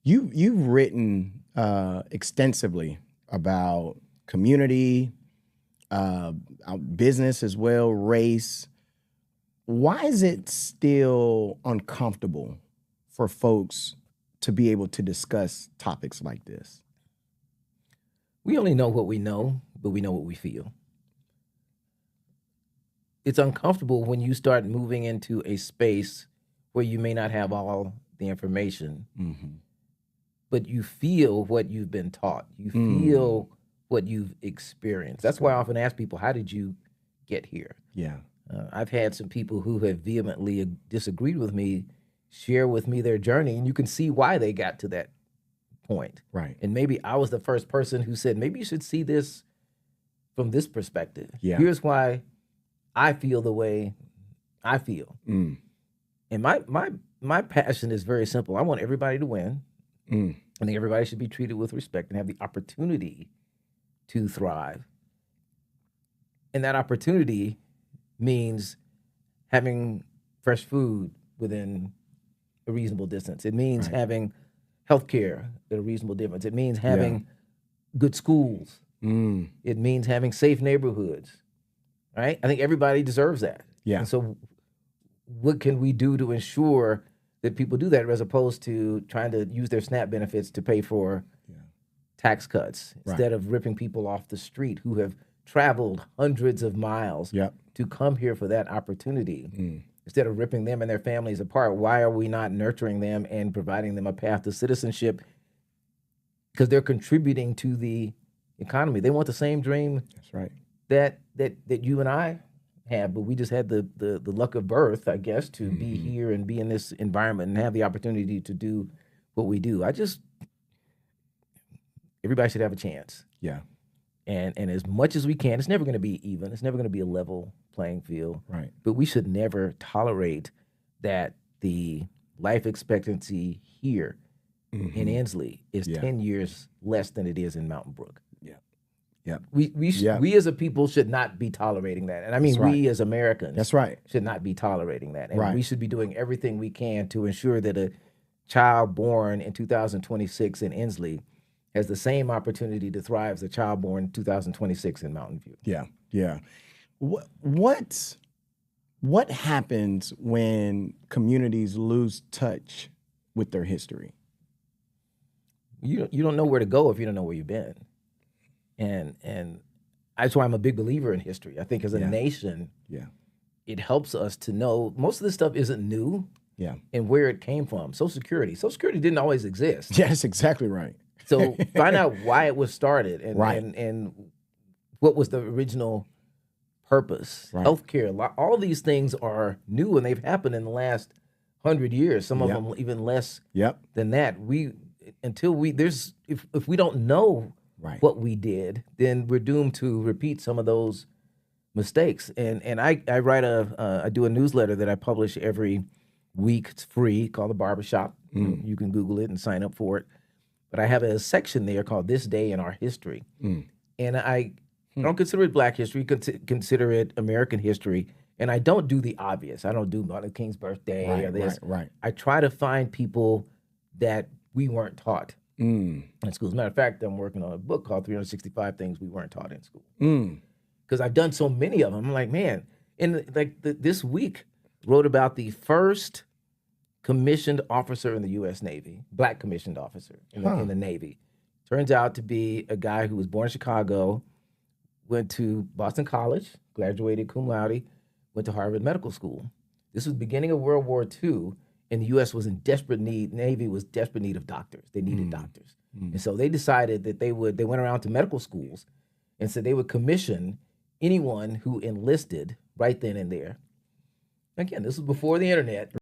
You've written extensively about community, business as well, race. Why is it still uncomfortable for folks to be able to discuss topics like this? We only know what we know, but we know what we feel. It's uncomfortable when you start moving into a space where you may not have all the information, but you feel what you've been taught. You feel what you've experienced. That's why I often ask people, how did you get here? Yeah. I've had some people who have vehemently disagreed with me share with me their journey, and you can see why they got to that point. Right. And maybe I was the first person who said, maybe you should see this from this perspective. Yeah. Here's why I feel the way I feel. And my passion is very simple. I want everybody to win. I think everybody should be treated with respect and have the opportunity to thrive. And that opportunity means having fresh food within a reasonable distance. It means having health care at a reasonable distance. It means having good schools. It means having safe neighborhoods, right? I think everybody deserves that. Yeah. And so what can we do to ensure that people do that as opposed to trying to use their SNAP benefits to pay for tax cuts instead of ripping people off the street who have traveled hundreds of miles to come here for that opportunity. Instead of ripping them and their families apart, why are we not nurturing them and providing them a path to citizenship? Because they're contributing to the economy. They want the same dream That's right. that you and I have, but we just had the luck of birth, I guess, to be here and be in this environment and have the opportunity to do what we do. Everybody should have a chance. Yeah. And as much as we can, it's never going to be even. It's never going to be a level playing field. Right. But we should never tolerate that the life expectancy here in Ensley is 10 years less than it is in Mountain Brook. Yeah. We as a people should not be tolerating that. And I mean, we as Americans That's right. should not be tolerating that. And we should be doing everything we can to ensure that a child born in 2026 in Ensley has the same opportunity to thrive as a child born in 2026 in Mountain View. Yeah. Yeah. What happens when communities lose touch with their history? You don't know where to go if you don't know where you've been. And that's why I'm a big believer in history. I think as a nation, it helps us to know most of this stuff isn't new and where it came from. Social Security didn't always exist. Yeah, that's exactly right. So find out why it was started and what was the original purpose. Healthcare, all these things are new and they've happened in the last 100 years. Some of them even less than that. If we don't know what we did, then we're doomed to repeat some of those mistakes. And I write I do a newsletter that I publish every week. It's free, called The Barbershop. You can Google it and sign up for it. But I have a section there called This Day in Our History. And I don't consider it Black history, consider it American history. And I don't do the obvious. I don't do Martin Luther King's birthday or this. I try to find people that we weren't taught in school. As a matter of fact, I'm working on a book called 365 Things We Weren't Taught in School. Because I've done so many of them. I'm like, man, and this week wrote about the first commissioned officer in the U.S. Navy, Black commissioned officer in the Navy. Turns out to be a guy who was born in Chicago, went to Boston College, graduated cum laude, went to Harvard Medical School. This was the beginning of World War II. And the U.S. was in desperate need. Navy was desperate need of doctors. They needed doctors, and so they decided that they went around to medical schools, and said they would commission anyone who enlisted right then and there. Again, this was before the internet.